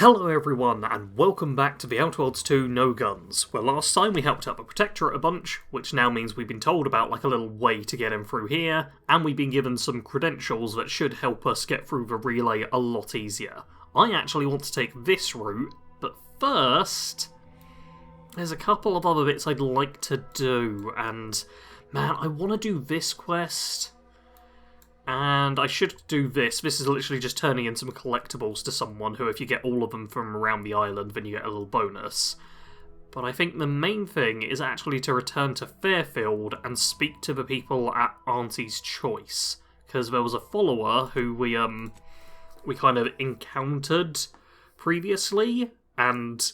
Hello everyone, and welcome back to the Outworlds 2 No Guns, where last time we helped out the Protectorate a bunch, which now means we've been told about like a little way to get him through here, and we've been given some credentials that should help us get through the relay a lot easier. I actually want to take this route, but first, there's a couple of other bits I'd like to do, and man, I want to do this quest. And I should do this. This is literally just turning in some collectibles to someone who, if you get all of them from around the island, then you get a little bonus. But I think the main thing is actually to return to Fairfield and speak to the people at Auntie's Choice. Because there was a follower who we kind of encountered previously, and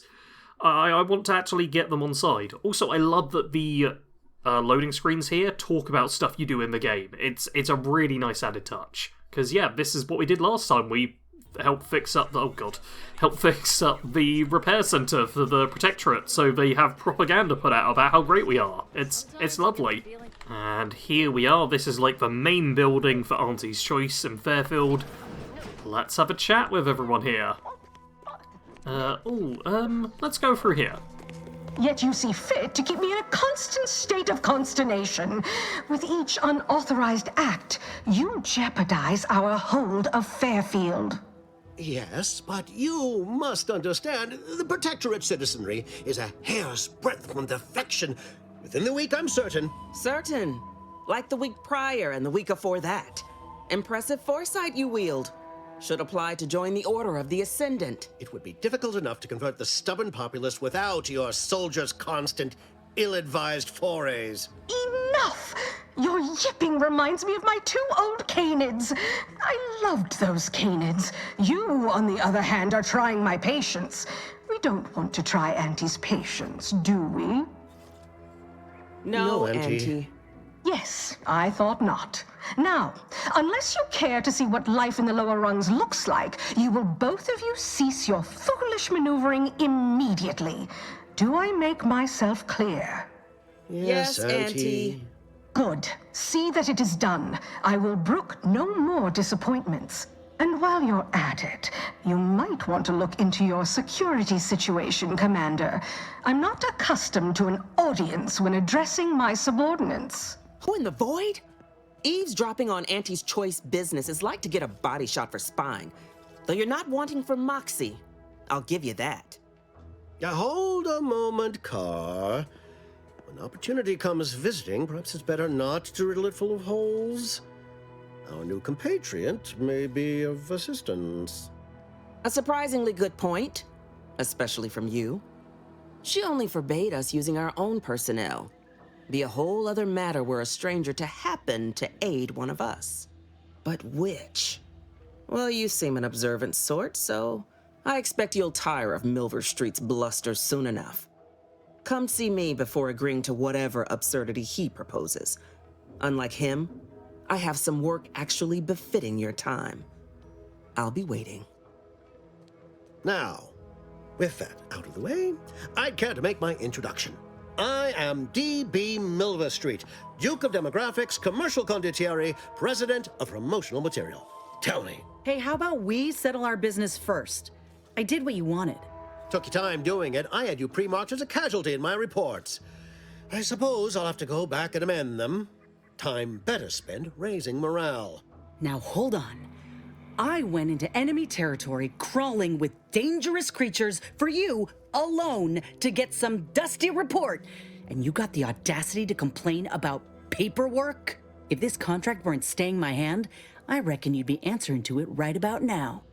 I want to actually get them on side. Also, I love that the loading screens here talk about stuff you do in the game. It's a really nice added touch. Because, yeah, this is what we did last time. We helped fix up the repair centre for the Protectorate, so they have propaganda put out about how great we are. It's lovely. And here we are. This is like the main building for Auntie's Choice in Fairfield. Let's have a chat with everyone here. Let's go through here. Yet you see fit to keep me in a constant state of consternation. With each unauthorized act, you jeopardize our hold of Fairfield. Yes, but you must understand, the Protectorate citizenry is a hair's breadth from defection. Within the week, I'm certain. Certain. Like the week prior and the week before that. Impressive foresight you wield. Should apply to join the Order of the Ascendant. It would be difficult enough to convert the stubborn populace without your soldiers' constant, ill-advised forays. Enough! Your yipping reminds me of my two old canids. I loved those canids. You, on the other hand, are trying my patience. We don't want to try Auntie's patience, do we? No, Auntie. Auntie. Yes, I thought not. Now, unless you care to see what life in the lower rungs looks like, you will both of you cease your foolish maneuvering immediately. Do I make myself clear? Yes, Auntie. Good. See that it is done. I will brook no more disappointments. And while you're at it, you might want to look into your security situation, Commander. I'm not accustomed to an audience when addressing my subordinates. Who in the void? Eavesdropping on Auntie's Choice business is like to get a body shot for spying. Though you're not wanting for moxie. I'll give you that. Hold a moment, Carr. When opportunity comes visiting, perhaps it's better not to riddle it full of holes. Our new compatriot may be of assistance. A surprisingly good point. Especially from you. She only forbade us using our own personnel. Be a whole other matter were a stranger to happen to aid one of us. But which? Well, you seem an observant sort, so I expect you'll tire of Milver Street's bluster soon enough. Come see me before agreeing to whatever absurdity he proposes. Unlike him, I have some work actually befitting your time. I'll be waiting. Now, with that out of the way, I'd care to make my introduction. I am D.B. Milver Street, Duke of Demographics, Commercial Condottieri, President of Promotional Material. Tell me. Hey, how about we settle our business first? I did what you wanted. Took you time doing it. I had you pre-marked as a casualty in my reports. I suppose I'll have to go back and amend them. Time better spent raising morale. Now hold on. I went into enemy territory crawling with dangerous creatures for you alone to get some dusty report. And you got the audacity to complain about paperwork? If this contract weren't staying my hand, I reckon you'd be answering to it right about now.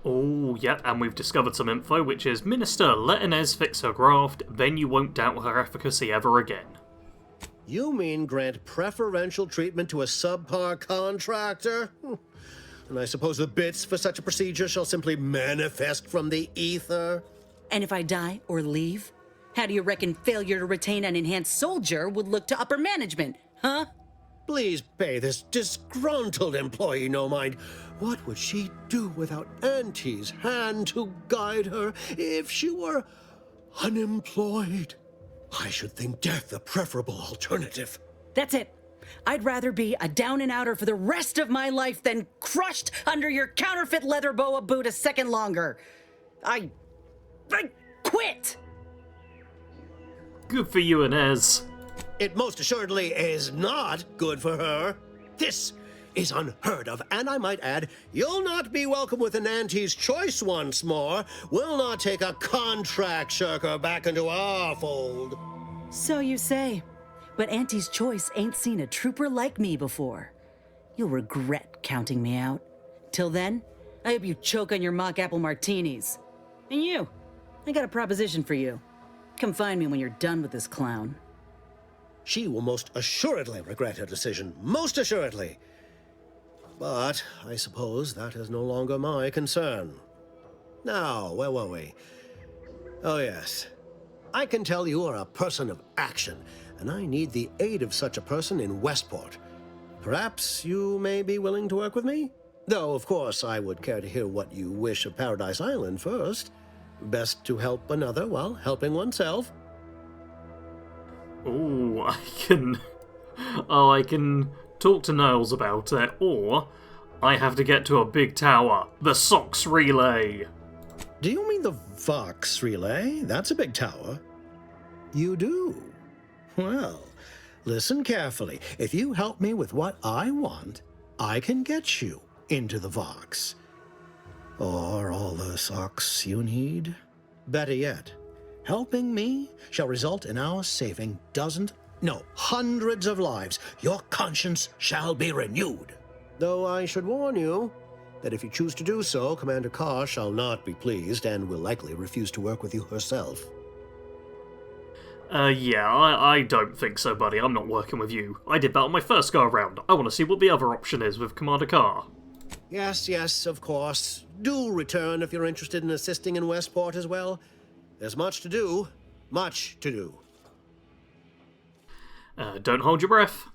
Oh, yeah, and we've discovered some info, which is Minister, let Inez fix her graft, then you won't doubt her efficacy ever again. You mean grant preferential treatment to a subpar contractor? And I suppose the bits for such a procedure shall simply manifest from the ether? And if I die or leave, how do you reckon failure to retain an enhanced soldier would look to upper management, huh? Please pay this disgruntled employee no mind. What would she do without Auntie's hand to guide her if she were unemployed? I should think death a preferable alternative. That's it. I'd rather be a down and outer for the rest of my life than crushed under your counterfeit leather boa boot a second longer. I quit! Good for you, Inez. It most assuredly is not good for her. This is unheard of, and I might add, you'll not be welcome with an Auntie's choice once more. We'll not take a contract shirker back into our fold. So you say. But Auntie's choice ain't seen a trooper like me before. You'll regret counting me out. Till then, I hope you choke on your mock apple martinis. And you, I got a proposition for you. Come find me when you're done with this clown. She will most assuredly regret her decision, most assuredly. But I suppose that is no longer my concern. Now, where were we? Oh, yes. I can tell you are a person of action, and I need the aid of such a person in Westport. Perhaps you may be willing to work with me? Though, of course, I would care to hear what you wish of Paradise Island first. Best to help another while helping oneself. Oh, I can talk to Niles about it, or I have to get to a big tower. The Sox Relay. Do you mean the Vox Relay? That's a big tower. You do? Well, listen carefully. If you help me with what I want, I can get you into the Vox. Or all the socks you need. Better yet, helping me shall result in our saving hundreds of lives. Your conscience shall be renewed. Though I should warn you that if you choose to do so, Commander Carr shall not be pleased and will likely refuse to work with you herself. Yeah, I don't think so, buddy. I'm not working with you. I did that on my first go-around. I want to see what the other option is with Commander Carr. Yes, of course. Do return if you're interested in assisting in Westport as well. There's much to do. Much to do. Don't hold your breath.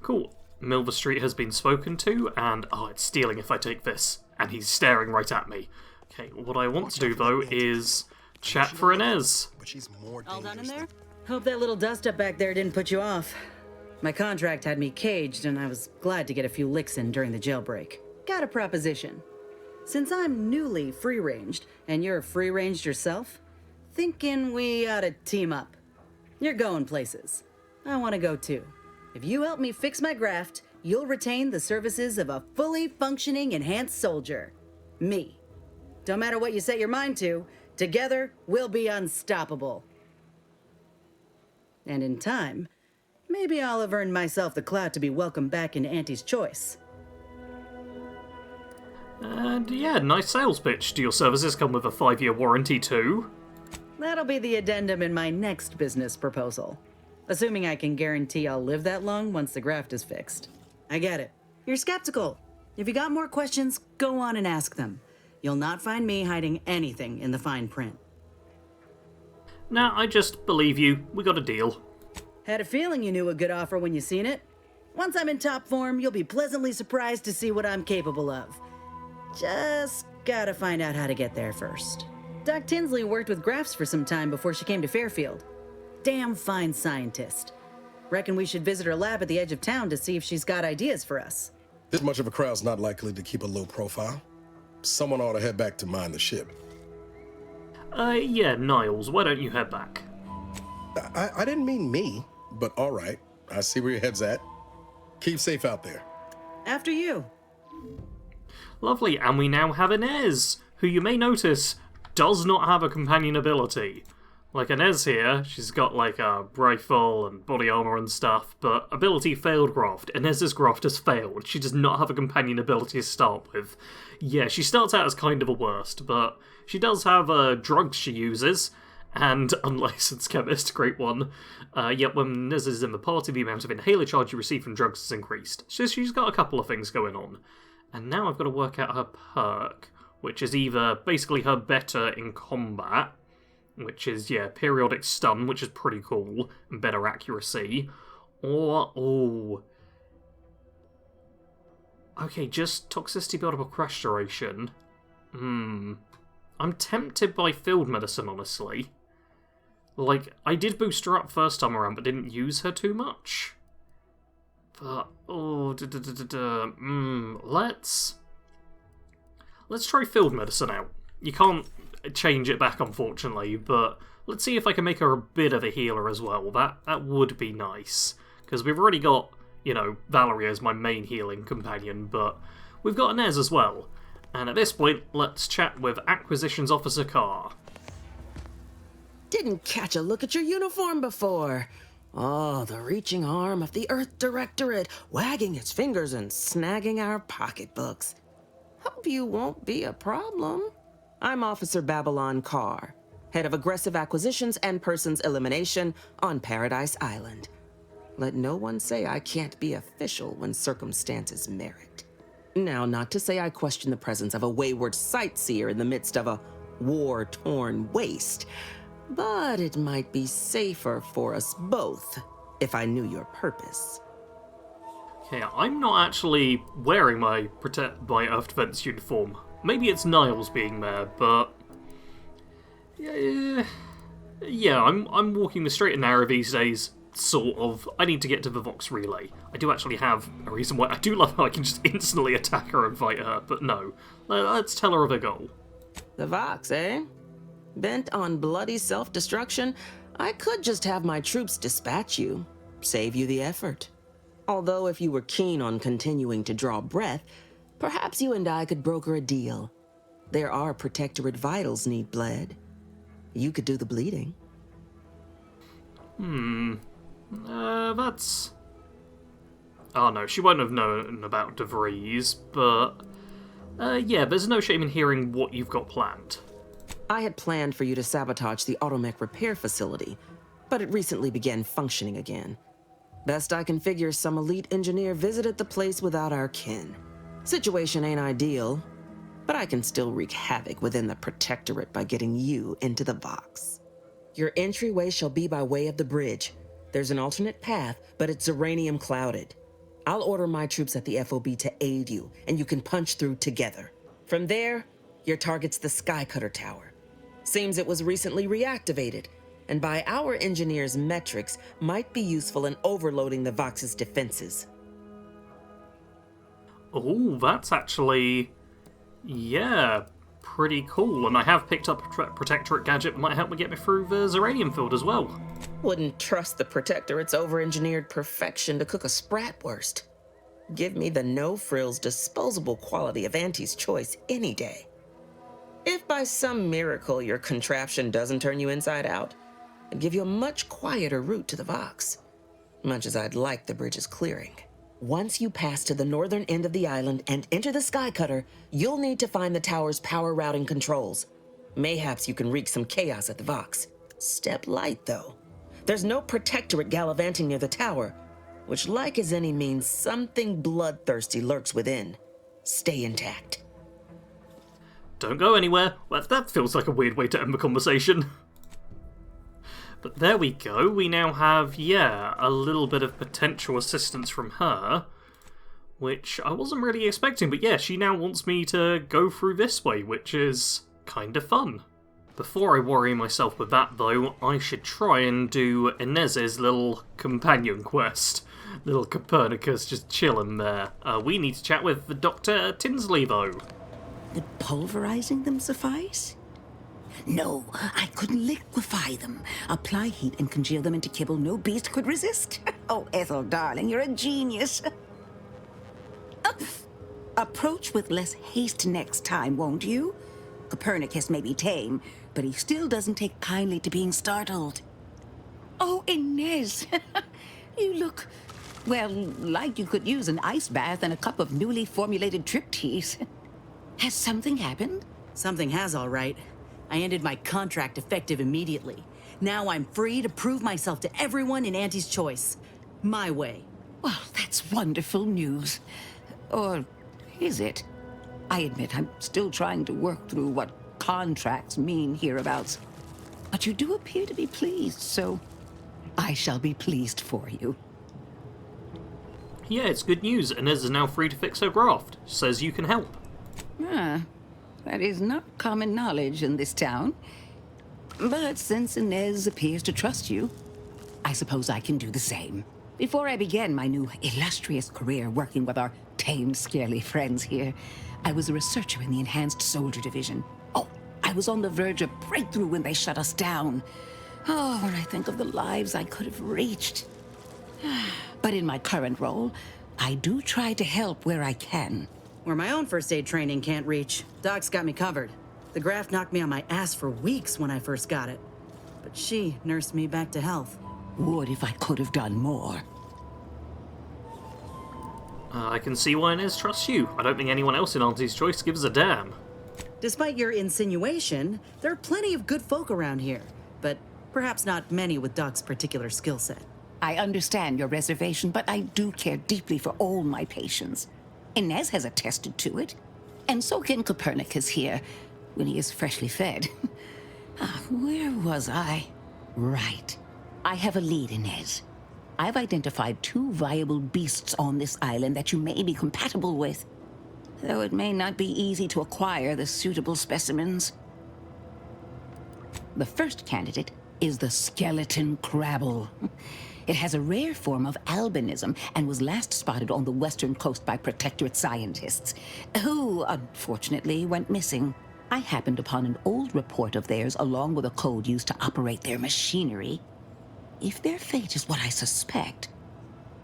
Cool. Milver Street has been spoken to, and it's stealing if I take this. And he's staring right at me. Okay, what I want to do, though, is chat for Inez. But she's more All done in dangerous there? Hope that little dust up back there didn't put you off. My contract had me caged, and I was glad to get a few licks in during the jailbreak. Got a proposition. Since I'm newly free-ranged, and you're free-ranged yourself, thinking we ought to team up. You're going places. I want to go too. If you help me fix my graft, you'll retain the services of a fully functioning enhanced soldier. Me. Don't matter what you set your mind to, together we'll be unstoppable. And in time, maybe I'll have earned myself the clout to be welcomed back into Auntie's choice. And yeah, nice sales pitch. Do your services come with a 5-year warranty too? That'll be the addendum in my next business proposal. Assuming I can guarantee I'll live that long once the graft is fixed. I get it. You're skeptical. If you got more questions, go on and ask them. You'll not find me hiding anything in the fine print. Nah, I just believe you. We got a deal. Had a feeling you knew a good offer when you seen it. Once I'm in top form, you'll be pleasantly surprised to see what I'm capable of. Just gotta find out how to get there first. Doc Tinsley worked with grafts for some time before she came to Fairfield. Damn fine scientist. Reckon we should visit her lab at the edge of town to see if she's got ideas for us. This much of a crowd's not likely to keep a low profile. Someone ought to head back to mine the ship. Yeah, Niles, why don't you head back? I didn't mean me, but all right. I see where your head's at. Keep safe out there. After you. Lovely, and we now have Inez, who you may notice does not have a companion ability. Like Inez here, she's got like a rifle and body armor and stuff, but ability failed graft. Inez's graft has failed. She does not have a companion ability to start with. Yeah, she starts out as kind of a worst, but she does have drugs she uses, and unlicensed chemist, great one. Yet when Inez is in the party, the amount of inhaler charge you receive from drugs is increased. So she's got a couple of things going on. And now I've got to work out her perk, which is either basically her better in combat, which is, yeah, periodic stun, which is pretty cool, and better accuracy, or, okay, just toxicity build-up or crash duration. I'm tempted by field medicine, honestly. Like, I did boost her up first time around, but didn't use her too much. But, let's try field medicine out. You can't change it back, unfortunately, but let's see if I can make her a bit of a healer as well. That would be nice. Because we've already got, you know, Valerie as my main healing companion, but we've got Inez as well. And at this point, let's chat with Acquisitions Officer Carr. Didn't catch a look at your uniform before. Oh, the reaching arm of the Earth Directorate, wagging its fingers and snagging our pocketbooks. Hope you won't be a problem. I'm Officer Babylon Carr, head of aggressive acquisitions and persons elimination on Paradise Island. Let no one say I can't be official when circumstances merit. Now, not to say I question the presence of a wayward sightseer in the midst of a war-torn waste, but it might be safer for us both if I knew your purpose. Okay, I'm not actually wearing my Earth Defense uniform. Maybe it's Niles being there, but yeah, I'm walking the straight and narrow these days. Sort of. I need to get to the Vox Relay. I do actually have a reason why. I do love how I can just instantly attack her and fight her, but no. Let's tell her of her goal. The Vox, eh? Bent on bloody self-destruction, I could just have my troops dispatch you, save you the effort. Although if you were keen on continuing to draw breath, perhaps you and I could broker a deal. There are Protectorate vitals need bled. You could do the bleeding. That's... Oh no, she won't have known about DeVries, but... yeah, there's no shame in hearing what you've got planned. I had planned for you to sabotage the automech repair facility, but it recently began functioning again. Best I can figure, some elite engineer visited the place without our kin. Situation ain't ideal, but I can still wreak havoc within the Protectorate by getting you into the Vox. Your entryway shall be by way of the bridge. There's an alternate path, but it's uranium clouded. I'll order my troops at the FOB to aid you, and you can punch through together. From there, your target's the Skycutter Tower. Seems it was recently reactivated, and by our engineers' metrics, might be useful in overloading the Vox's defenses. Oh, that's actually... yeah, pretty cool. And I have picked up a Protectorate gadget that might help me get me through the Zeranium field as well. Wouldn't trust the Protectorate's over-engineered perfection to cook a spratwurst. Give me the no-frills disposable quality of Auntie's choice any day. If by some miracle your contraption doesn't turn you inside out, I'd give you a much quieter route to the Vox. Much as I'd like the bridge's clearing. Once you pass to the northern end of the island and enter the Skycutter, you'll need to find the tower's power routing controls. Mayhaps you can wreak some chaos at the Vox. Step light, though. There's no Protectorate gallivanting near the tower, which, like as any, means something bloodthirsty lurks within. Stay intact. Don't go anywhere. Well, that feels like a weird way to end the conversation. But there we go. We now have, yeah, a little bit of potential assistance from her, which I wasn't really expecting. But yeah, she now wants me to go through this way, which is kind of fun. Before I worry myself with that, though, I should try and do Inez's little companion quest. Little Copernicus just chilling there. We need to chat with Dr. Tinsley, though. Would pulverizing them suffice? No, I could liquefy them. Apply heat and congeal them into kibble no beast could resist. Oh, Ethel, darling, you're a genius. Approach with less haste next time, won't you? Copernicus may be tame, but he still doesn't take kindly to being startled. Oh, Inez, you look, well, like you could use an ice bath and a cup of newly formulated triptease. Has something happened? Something has, all right. I ended my contract effective immediately. Now I'm free to prove myself to everyone in Auntie's choice. My way. Well, that's wonderful news. Or is it? I admit I'm still trying to work through what contracts mean hereabouts. But you do appear to be pleased, so I shall be pleased for you. Yeah, it's good news. Inez is now free to fix her graft. Says you can help. Ah, that is not common knowledge in this town. But since Inez appears to trust you, I suppose I can do the same. Before I began my new illustrious career working with our tame, scarily friends here, I was a researcher in the Enhanced Soldier Division. Oh, I was on the verge of breakthrough when they shut us down. Oh, when I think of the lives I could have reached. But in my current role, I do try to help where I can. Where my own first aid training can't reach, Doc's got me covered. The graft knocked me on my ass for weeks when I first got it. But she nursed me back to health. Would if I could have done more. I can see why Inez trusts you. I don't think anyone else in Auntie's Choice gives a damn. Despite your insinuation, there are plenty of good folk around here, but perhaps not many with Doc's particular skill set. I understand your reservation, but I do care deeply for all my patients. Inez has attested to it, and so can Copernicus here, when he is freshly fed. Where was I? Right. I have a lead, Inez. I've identified 2 viable beasts on this island that you may be compatible with, though it may not be easy to acquire the suitable specimens. The first candidate is the skeleton crabble. It has a rare form of albinism and was last spotted on the western coast by Protectorate scientists, who, unfortunately, went missing. I happened upon an old report of theirs along with a code used to operate their machinery. If their fate is what I suspect,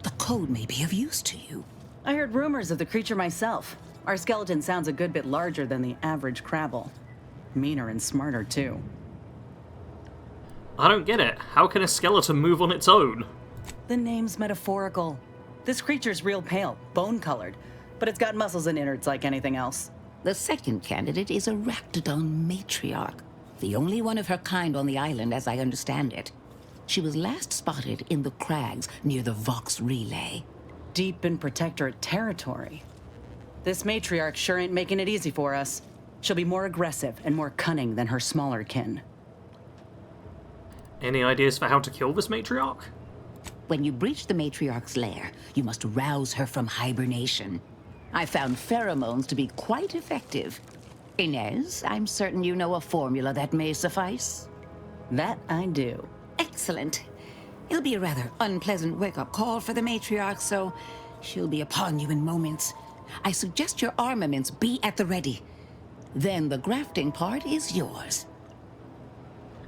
the code may be of use to you. I heard rumors of the creature myself. Our skeleton sounds a good bit larger than the average crabble. Meaner and smarter, too. I don't get it. How can a skeleton move on its own? The name's metaphorical. This creature's real pale, bone-colored, but it's got muscles and innards like anything else. The second candidate is a Raptidon matriarch, the only one of her kind on the island as I understand it. She was last spotted in the crags near the Vox Relay. Deep in Protectorate territory. This matriarch sure ain't making it easy for us. She'll be more aggressive and more cunning than her smaller kin. Any ideas for how to kill this matriarch? When you breach the matriarch's lair, you must rouse her from hibernation. I found pheromones to be quite effective. Inez, I'm certain you know a formula that may suffice. That I do. Excellent. It'll be a rather unpleasant wake-up call for the matriarch, so she'll be upon you in moments. I suggest your armaments be at the ready. Then the grafting part is yours.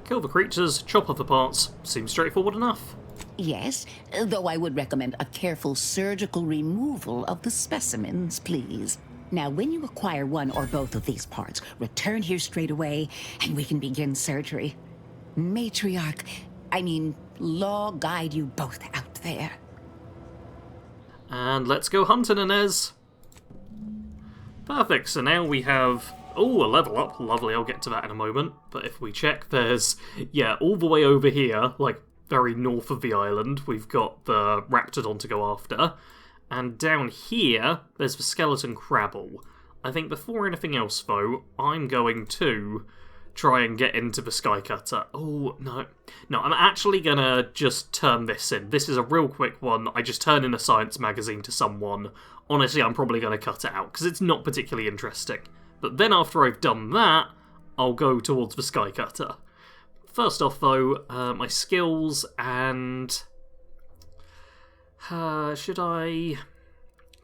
Kill the creatures, chop off the parts. Seems straightforward enough. Yes, though I would recommend a careful surgical removal of the specimens, please. Now, when you acquire one or both of these parts, return here straight away, and we can begin surgery. Law guide you both out there. And let's go hunting, Inez. Perfect, so now we have... Oh, a level up. Lovely, I'll get to that in a moment. But if we check, there's... Yeah, all the way over here, like, very north of the island, we've got the Raptidon to go after. And down here, there's the Skeleton Crabble. I think before anything else, though, I'm going to try and get into the Sky Cutter. Oh, no. No, I'm actually gonna just turn this in. This is a real quick one. I just turn in a science magazine to someone. Honestly, I'm probably gonna cut it out, because it's not particularly interesting. But then after I've done that, I'll go towards the Sky Cutter. First off, though, my skills and... should I...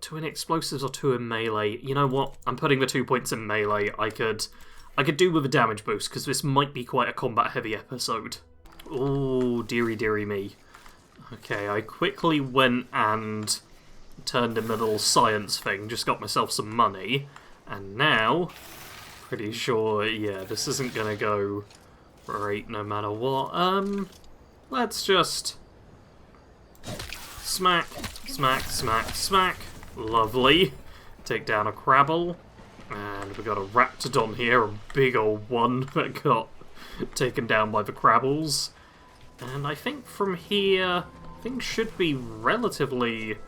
2 in explosives or 2 in melee? You know what? I'm putting the 2 points in melee. I could do with a damage boost, because this might be quite a combat-heavy episode. Oh, dearie dearie me. Okay, I quickly went and turned in the little science thing, just got myself some money, and now, pretty sure, yeah, this isn't gonna go great no matter what. Let's just smack, smack, smack, smack. Lovely. Take down a Crabble. And we got a Raptidon here, a big old one that got taken down by the Crabbles. And I think from here, things should be relatively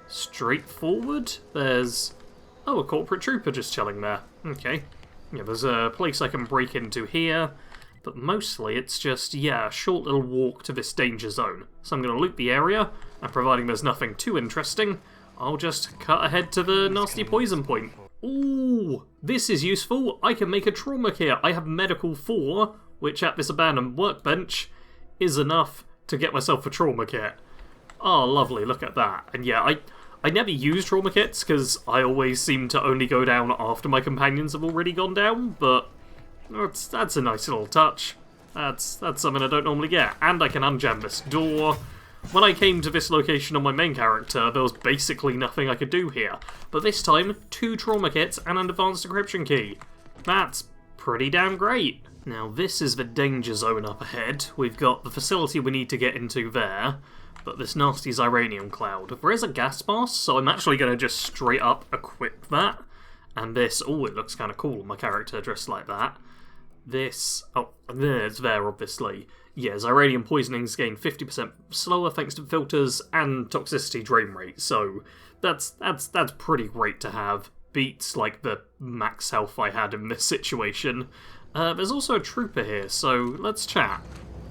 straightforward. There's... Oh, a Corporate Trooper just chilling there. Okay. Yeah, there's a place I can break into here. But mostly it's just, yeah, a short little walk to this danger zone. So I'm going to loot the area, and providing there's nothing too interesting, I'll just cut ahead to the nasty poison point. Ooh, this is useful. I can make a trauma kit. I have medical 4, which at this abandoned workbench is enough to get myself a trauma kit. Oh, lovely, look at that. And yeah, I never use trauma kits, because I always seem to only go down after my companions have already gone down, but that's a nice little touch. That's something I don't normally get. And I can unjam this door. When I came to this location on my main character, there was basically nothing I could do here. But this time, 2 trauma kits and an advanced encryption key. That's pretty damn great. Now this is the danger zone up ahead. We've got the facility we need to get into there, but this nasty Xyranium cloud. There is a gas mask, so I'm actually going to just straight up equip that. And this, oh, it looks kind of cool, my character dressed like that. This, oh, there's there, obviously. Yeah, Xyranium poisonings gain 50% slower thanks to filters and toxicity drain rate, so that's pretty great to have. Beats, like, the max health I had in this situation. There's also a trooper here, so let's chat.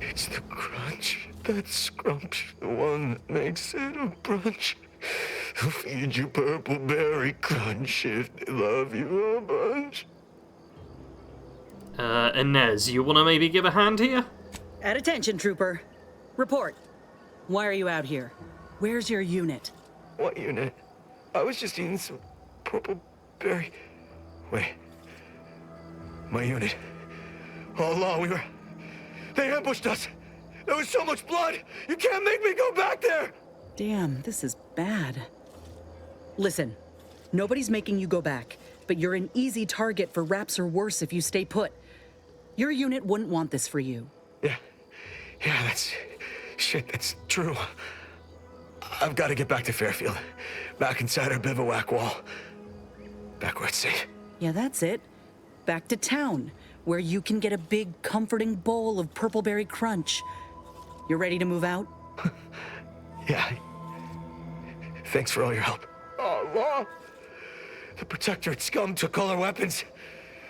It's the crunch, that scrunch, the one that makes it a brunch. They'll feed you purple berry crunch if they love you a bunch. Inez, you wanna maybe give a hand here? At attention, Trooper. Report. Why are you out here? Where's your unit? What unit? I was just eating some purple berry. Wait. My unit. All along they ambushed us. There was so much blood. You can't make me go back there. Damn, this is bad. Listen, nobody's making you go back, but you're an easy target for Raps or worse if you stay put. Your unit wouldn't want this for you. Yeah, that's true. I've got to get back to Fairfield. Back inside our bivouac wall. Back where it's safe. Yeah, that's it. Back to town, where you can get a big, comforting bowl of purpleberry crunch. You ready to move out? Yeah. Thanks for all your help. Oh, Law! The Protectorate scum took all our weapons.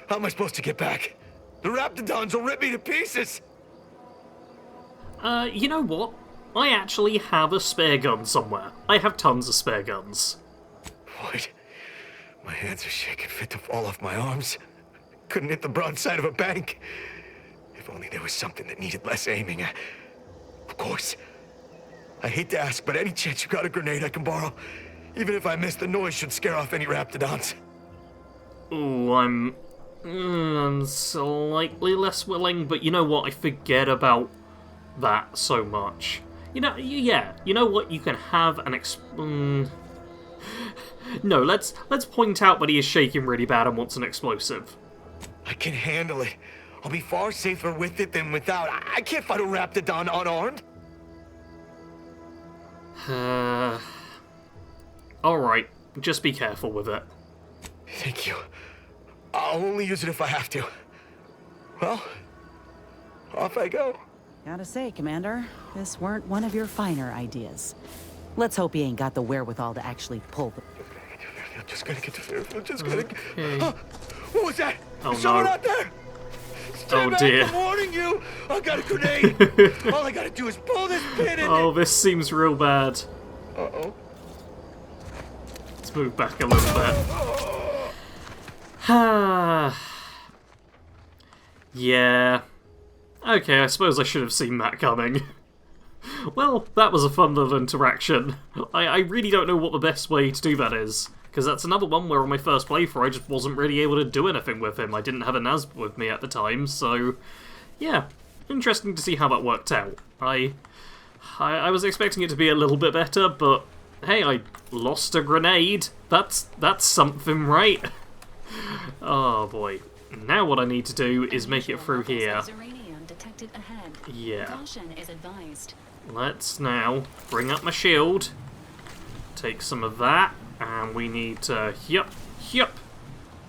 How am I supposed to get back? The Raptidons will rip me to pieces! You know what? I actually have a spare gun somewhere. I have tons of spare guns. What? My hands are shaking fit to fall off my arms. Couldn't hit the broadside of a bank. If only there was something that needed less aiming. Of course. I hate to ask, but any chance you got a grenade I can borrow? Even if I miss, the noise should scare off any Raptidons. Ooh, I'm slightly less willing, but you know what? I forget about that so much. You know, yeah, you know what? You can have an No, let's point out that he is shaking really bad and wants an explosive. I can handle it. I'll be far safer with it than without. I can't fight a Raptidon unarmed. Alright, just be careful with it. Thank you. I'll only use it if I have to. Well, off I go. Gotta say, Commander, this weren't one of your finer ideas. Let's hope he ain't got the wherewithal to actually pull the... Just gotta get to Fairfield. Just gotta get... Okay. What was that? Oh, Someone no. out there! Stay back, dear. I'm warning you! I got a grenade! All I gotta do is pull this pin in. Oh, this seems real bad. Uh-oh. Let's move back a little bit. Yeah. Okay, I suppose I should have seen that coming. Well, that was a fun little interaction. I really don't know what the best way to do that is, because that's another one where on my first playthrough I just wasn't really able to do anything with him. I didn't have a NAS with me at the time, so yeah, interesting to see how that worked out. I was expecting it to be a little bit better, but hey, I lost a grenade. That's something, right? Oh boy. Now what I need to do is make it through here. Yeah. Let's now bring up my shield. Take some of that. And we need to... Yup.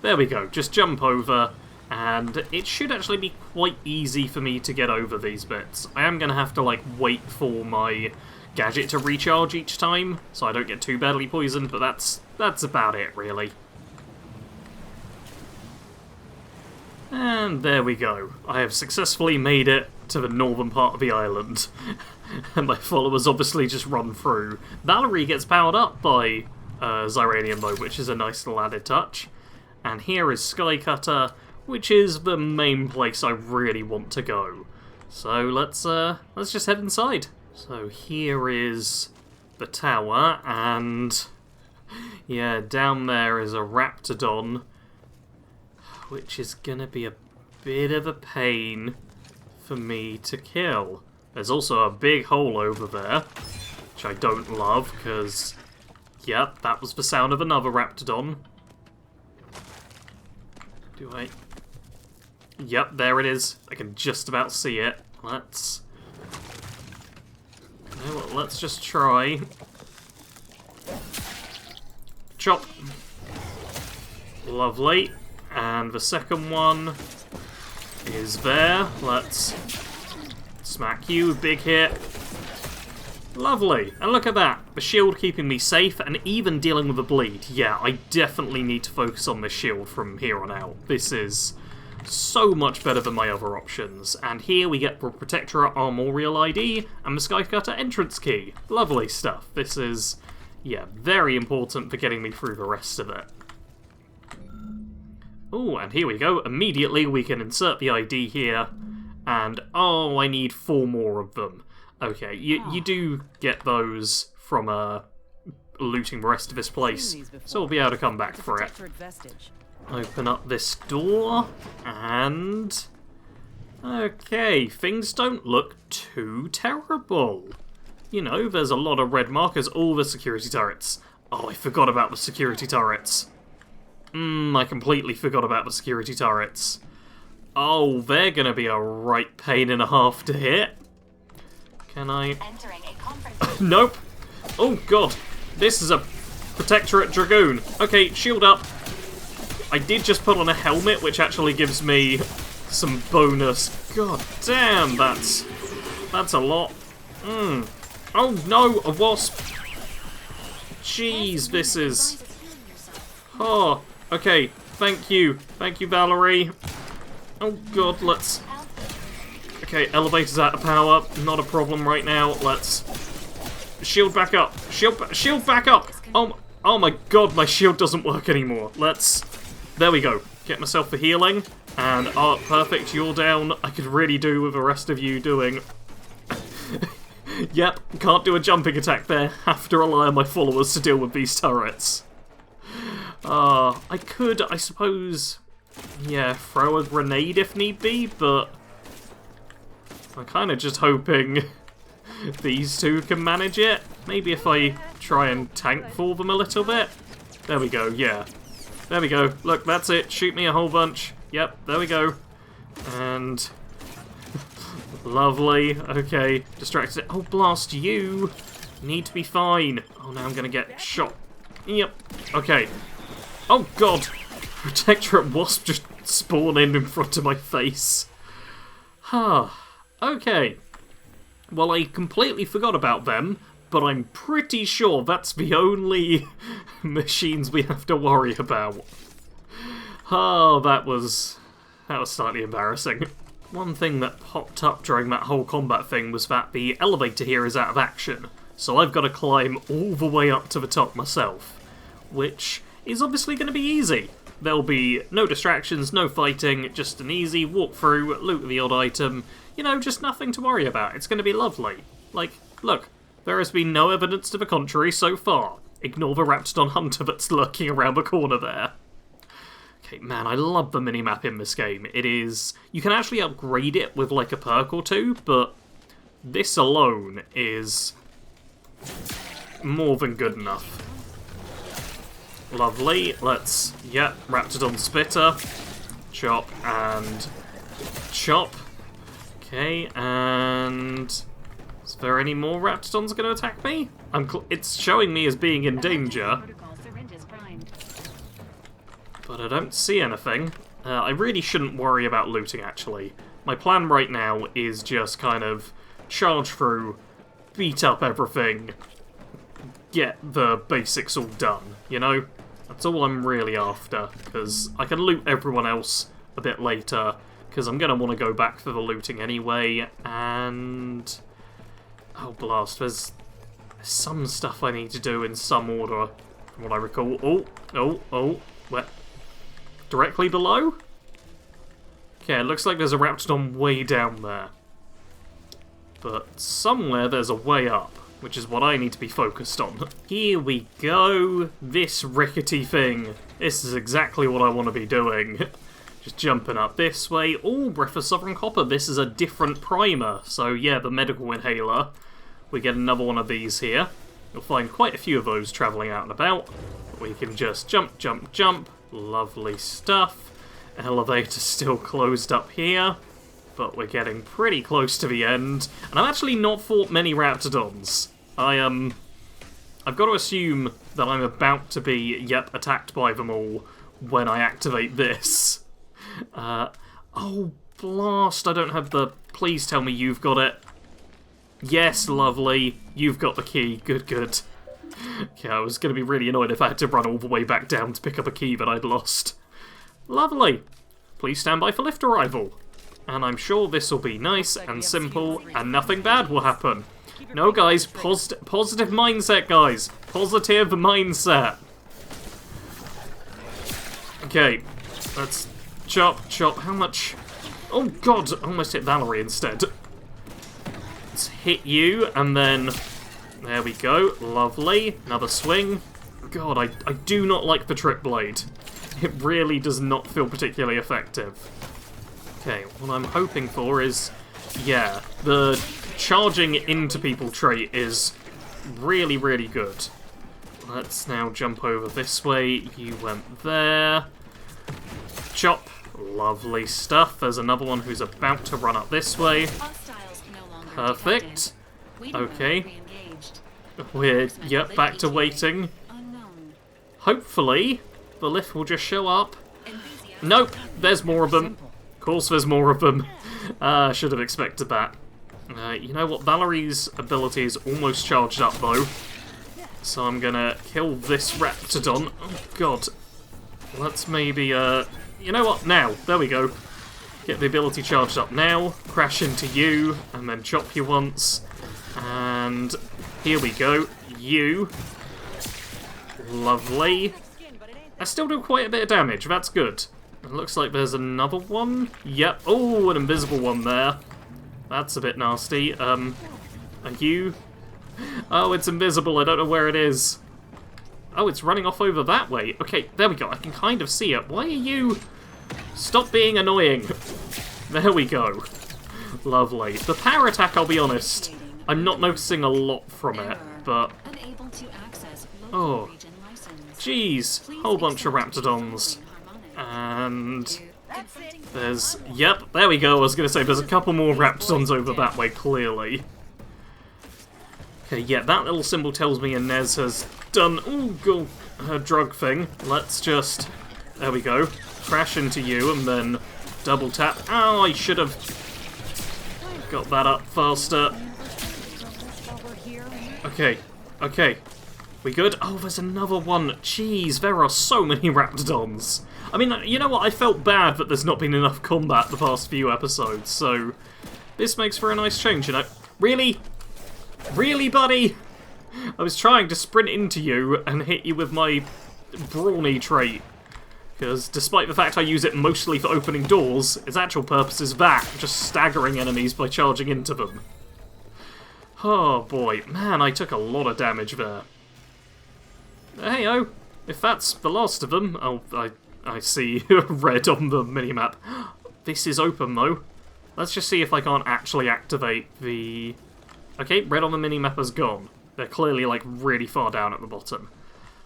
There we go. Just jump over. And it should actually be quite easy for me to get over these bits. I am going to have to, like, wait for my gadget to recharge each time, so I don't get too badly poisoned, but that's about it, really. And there we go. I have successfully made it to the northern part of the island. And my followers obviously just run through. Valerie gets powered up by Xyranium though, which is a nice little added touch. And here is Skycutter, which is the main place I really want to go. So let's just head inside. So here is the tower, and yeah, down there is a Raptidon, which is gonna be a bit of a pain for me to kill. There's also a big hole over there, which I don't love, because, yep, that was the sound of another Raptidon. Do I... Yep, there it is. I can just about see it. Let's... You know what, let's just try. Chop. Lovely. And the second one is there. Let's smack you. Big hit. Lovely. And look at that. The shield keeping me safe and even dealing with the bleed. Yeah, I definitely need to focus on the shield from here on out. This is so much better than my other options. And here we get the Protectorate Armorial ID and the Skycutter entrance key. Lovely stuff. This is, yeah, very important for getting me through the rest of it. Oh, and here we go. Immediately we can insert the ID here. And, oh, I need 4 more of them. Okay, you do get those from looting the rest of this place. So we'll be able to come back for it. Open up this door, and... Okay, things don't look too terrible. You know, there's a lot of red markers, all the security turrets. Oh, I forgot about the security turrets. I completely forgot about the security turrets. Oh, they're gonna be a right pain and a half to hit. Can I... Nope. Oh, God. This is a Protectorate Dragoon. Okay, shield up. I did just put on a helmet, which actually gives me some bonus. God damn, that's a lot. Oh no, a wasp. Jeez, this is... Oh, okay, thank you. Thank you, Valerie. Oh god, let's... Okay, elevator's out of power. Not a problem right now. Let's... Shield back up. Shield back up! Oh my god, my shield doesn't work anymore. Let's... There we go. Get myself for healing. And, oh, perfect, you're down. I could really do with the rest of you doing... Yep, can't do a jumping attack there. Have to rely on my followers to deal with these turrets. I could, I suppose... Yeah, throw a grenade if need be, but... I'm kind of just hoping these two can manage it. Maybe if I try and tank for them a little bit. There we go, yeah. There we go. Look, that's it. Shoot me a whole bunch. Yep, there we go. And... Lovely. Okay, distracted. Oh, blast you. Need to be fine. Oh, now I'm going to get shot. Yep. Okay. Oh, God. Protectorate Wasp just spawned in front of my face. Okay. Well, I completely forgot about them, but I'm pretty sure that's the only machines we have to worry about. Oh, that was slightly embarrassing. One thing that popped up during that whole combat thing was that the elevator here is out of action, so I've got to climb all the way up to the top myself, which is obviously going to be easy. There'll be no distractions, no fighting, just an easy walk through, loot the odd item, you know, just nothing to worry about. It's going to be lovely. Like, look, there has been no evidence to the contrary so far. Ignore the Raptidon Hunter that's lurking around the corner there. Okay, man, I love the minimap in this game. It is... You can actually upgrade it with, like, a perk or two, but this alone is more than good enough. Lovely. Let's... Yep, Raptidon Spitter. Chop and... Chop. Okay, and... Is there any more Raptidons going to attack me? It's showing me as being in danger. But I don't see anything. I really shouldn't worry about looting, actually. My plan right now is just kind of charge through, beat up everything, get the basics all done, you know? That's all I'm really after, because I can loot everyone else a bit later, because I'm going to want to go back for the looting anyway, and... Oh, blast, there's some stuff I need to do in some order, from what I recall. Oh, where? Directly below? Okay, it looks like there's a Raptidon way down there. But somewhere there's a way up. which is what I need to be focused on. Here we go. This rickety thing. This is exactly what I want to be doing. Just jumping up this way. Oh, Breath of Sovereign Copper. This is a different primer. So yeah, the medical inhaler. We get another one of these here. You'll find quite a few of those travelling out and about. We can just jump, jump, jump. Lovely stuff. Elevator still closed up here. But we're getting pretty close to the end. And I've actually not fought many Raptidons. I've got to assume that I'm about to be, yep, attacked by them all when I activate this. Oh, blast, I don't have the... Please tell me you've got it. Yes, lovely. You've got the key. Good, good. Okay, I was going to be really annoyed if I had to run all the way back down to pick up a key that I'd lost. Lovely. Please stand by for lift arrival. And I'm sure this will be nice and simple, and nothing bad will happen. No, guys, positive mindset, guys. Positive mindset. Okay, let's chop, chop. How much? Oh, God, I almost hit Valerie instead. Let's hit you, and then... There we go. Lovely. Another swing. God, I do not like the Trip Blade. It really does not feel particularly effective. Okay, what I'm hoping for is, yeah, the charging into people trait is really, really good. Let's now jump over this way. You went there. Chop. Lovely stuff. There's another one who's about to run up this way. Perfect. Okay. We're, yep, back to waiting. Hopefully, the lift will just show up. Nope, there's more of them. Of course there's more of them. Should have expected that. You know what, Valerie's ability is almost charged up though. So I'm gonna kill this Raptidon. Oh god. Let's maybe, you know what, now. There we go. Get the ability charged up now. Crash into you, and then chop you once. And here we go. You. Lovely. I still do quite a bit of damage, that's good. It looks like there's another one. Yep. Oh, an invisible one there. That's a bit nasty. Are you? Oh, it's invisible. I don't know where it is. Oh, it's running off over that way. Okay, there we go. I can kind of see it. Why are you... Stop being annoying. There we go. Lovely. The power attack, I'll be honest, I'm not noticing a lot from it, but... Oh. Jeez. Whole bunch of Raptidons. And... There's... Yep, there we go. I was going to say, there's a couple more Raptidons over that way, clearly. Okay, yeah, that little symbol tells me Inez has done... Ooh, her drug thing. Let's just... There we go. Crash into you, and then double tap. Oh, I should have got that up faster. Okay, okay. We good? Oh, there's another one. Jeez, there are so many Raptidons. I mean, you know what? I felt bad that there's not been enough combat the past few episodes, so this makes for a nice change, you know. Really? Really, buddy? I was trying to sprint into you and hit you with my brawny trait. Because despite the fact I use it mostly for opening doors, its actual purpose is that, just staggering enemies by charging into them. Oh boy, man, I took a lot of damage there. Hey-oh, if that's the last of them... Oh, I see red on the minimap. This is open, though. Let's just see if I can't actually activate the... Okay, red on the minimap has gone. They're clearly, like, really far down at the bottom.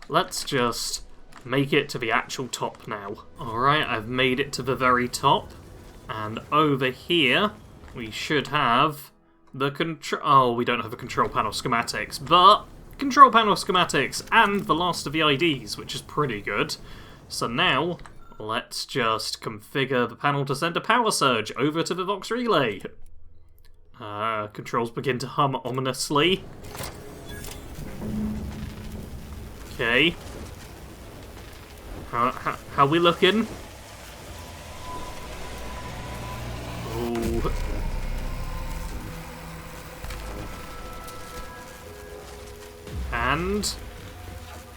Let's just make it to the actual top now. Alright, I've made it to the very top. And over here, we should have the control... Oh, we don't have a control panel schematics, but... Control panel schematics and the last of the IDs, which is pretty good. So now, let's just configure the panel to send a power surge over to the Vox Relay. Controls begin to hum ominously. Okay. How we looking? Ooh. And...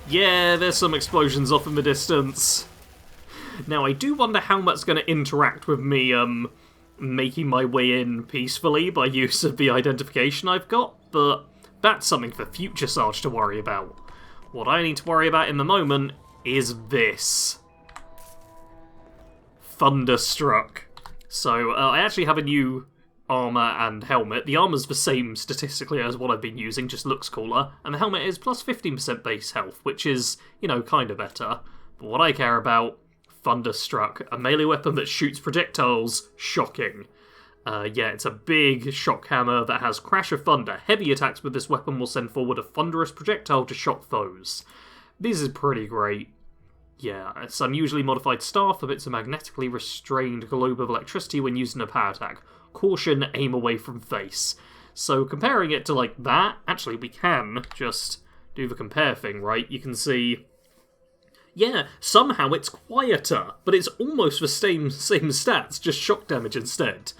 yeah, there's some explosions off in the distance. Now, I do wonder how that's going to interact with me, making my way in peacefully by use of the identification I've got, but that's something for future Sarge to worry about. What I need to worry about in the moment is this. Thunderstruck. So, I actually have a new armor and helmet. The armor's the same statistically as what I've been using, just looks cooler. And the helmet is plus 15% base health, which is, you know, kind of better. But what I care about, Thunderstruck, a melee weapon that shoots projectiles, shocking. Yeah, it's a big shock hammer that has Crash of Thunder. Heavy attacks with this weapon will send forward a thunderous projectile to shock foes. This is pretty great. Yeah, it's unusually modified staff emits a magnetically restrained globe of electricity when using a power attack. Caution, aim away from face. So comparing it to like that, actually we can just do the compare thing, right? You can see, yeah, somehow it's quieter, but it's almost the same stats, just shock damage instead.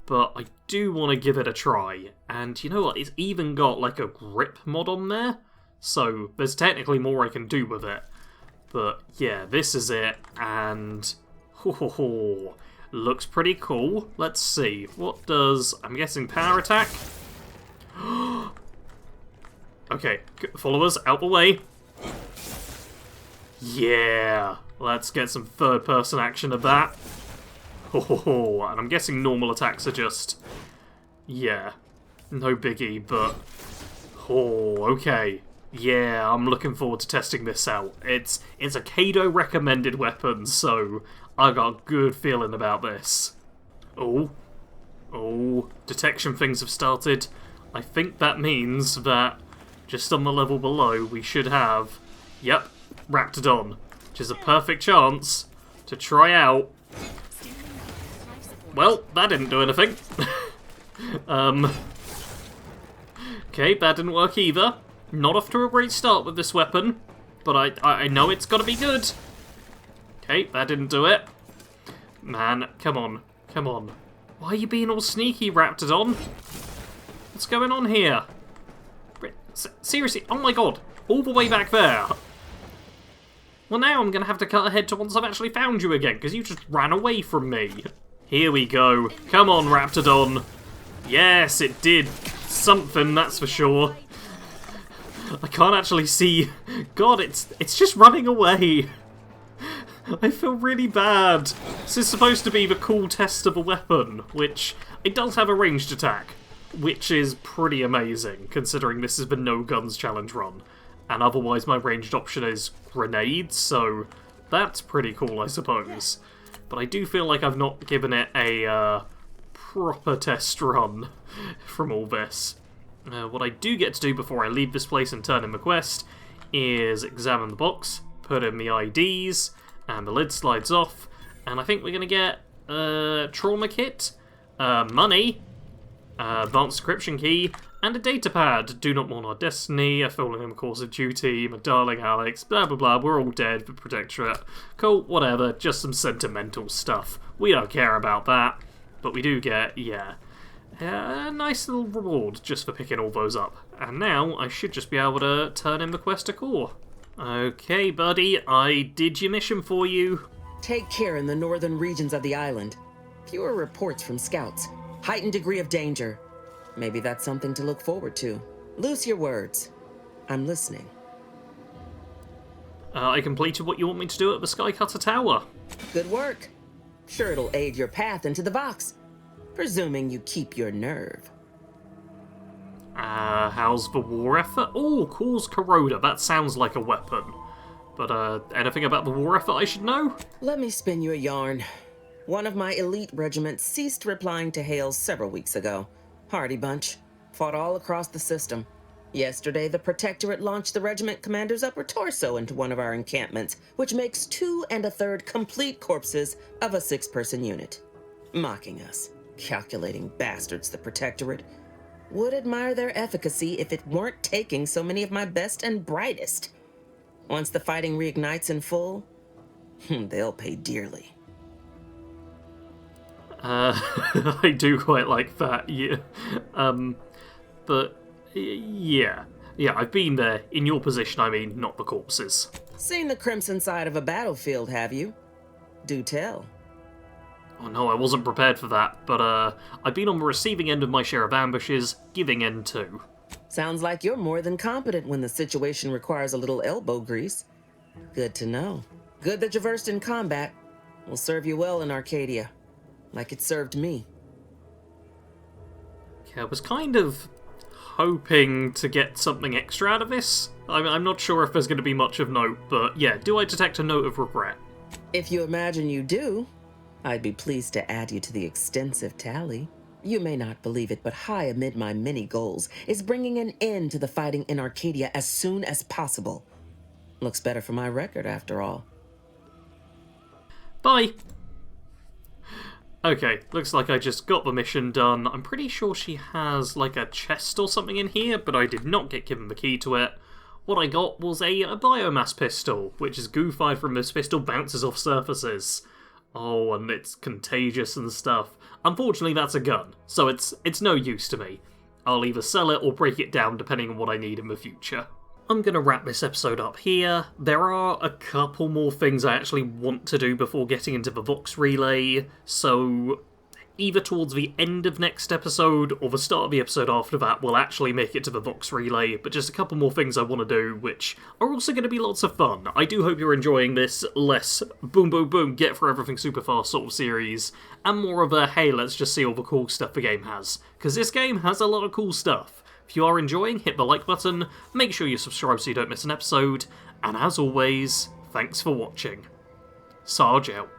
But I do want to give it a try. And you know what, it's even got like a grip mod on there, so there's technically more I can do with it. But yeah, this is it, and looks pretty cool. Let's see, what does, I'm guessing power attack? Okay, followers, out the way. Yeah, let's get some third-person action of that. And I'm guessing normal attacks are just, yeah, no biggie, but, okay. Yeah, I'm looking forward to testing this out. It's a Kado recommended weapon, so I got a good feeling about this. Oh, detection things have started. I think that means that just on the level below we should have, yep, Raptidon, which is a perfect chance to try out. Well, that didn't do anything. Okay, that didn't work either. Not off to a great start with this weapon, but I know it's gotta be good. Okay, that didn't do it. Man, come on. Why are you being all sneaky, Raptidon? What's going on here? Seriously, oh my god, all the way back there. Well, now I'm gonna have to cut ahead to once I've actually found you again, because you just ran away from me. Here we go. Come on, Raptidon. Yes, it did something, that's for sure. I can't actually see. God, it's just running away. I feel really bad. This is supposed to be the cool test of a weapon, which it does have a ranged attack, which is pretty amazing, considering this is the no guns challenge run. And otherwise my ranged option is grenades, so that's pretty cool, I suppose. But I do feel like I've not given it a proper test run from all this. What I do get to do before I leave this place and turn in the quest is examine the box, put in the IDs, and the lid slides off, and I think we're going to get a trauma kit, money, advanced encryption key, and a datapad. Do not mourn our destiny, a falling in the course of duty, my darling Alex, blah blah blah, we're all dead, the Protectorate. Cool, whatever, just some sentimental stuff. We don't care about that, but we do get, yeah, a nice little reward just for picking all those up. And now I should just be able to turn in the quest to core. Okay, buddy, I did your mission for you. Take care in the northern regions of the island. Fewer reports from scouts. Heightened degree of danger. Maybe that's something to look forward to. Loose your words. I'm listening. I completed what you want me to do at the Skycutter Tower. Good work. Sure it'll aid your path into the Vox. Presuming you keep your nerve. How's the war effort? Oh, cause corroder. That sounds like a weapon. But, anything about the war effort I should know? Let me spin you a yarn. One of my elite regiments ceased replying to hails several weeks ago. Hardy bunch. Fought all across the system. Yesterday, the Protectorate launched the regiment commander's upper torso into one of our encampments, which makes 2 1/3 complete corpses of a 6-person unit. Mocking us. Calculating bastards, the Protectorate. Would admire their efficacy if it weren't taking so many of my best and brightest. Once the fighting reignites in full, they'll pay dearly. I do quite like that, yeah. But, yeah. Yeah, I've been there. In your position, I mean, not the corpses. Seen the crimson side of a battlefield, have you? Do tell. Oh no, I wasn't prepared for that, but I've been on the receiving end of my share of ambushes, giving end too. Sounds like you're more than competent when the situation requires a little elbow grease. Good to know. Good that you're versed in combat. Will serve you well in Arcadia. Like it served me. Yeah, I was kind of hoping to get something extra out of this. I'm not sure if there's going to be much of note, but yeah, do I detect a note of regret? If you imagine you do, I'd be pleased to add you to the extensive tally. You may not believe it, but high amid my many goals is bringing an end to the fighting in Arcadia as soon as possible. Looks better for my record, after all. Bye! Okay, looks like I just got the mission done. I'm pretty sure she has, like, a chest or something in here, but I did not get given the key to it. What I got was a biomass pistol, which is goo fired from this pistol, bounces off surfaces. Oh, and it's contagious and stuff. Unfortunately, that's a gun, so it's no use to me. I'll either sell it or break it down depending on what I need in the future. I'm going to wrap this episode up here. There are a couple more things I actually want to do before getting into the Vox Relay, so either towards the end of next episode or the start of the episode after that we'll actually make it to the Vox Relay, but just a couple more things I want to do, which are also going to be lots of fun. I do hope you're enjoying this less boom boom boom, get through everything super fast sort of series, and more of a hey, let's just see all the cool stuff the game has, because this game has a lot of cool stuff. If you are enjoying, hit the like button, make sure you subscribe so you don't miss an episode, and as always, thanks for watching. Sarge out.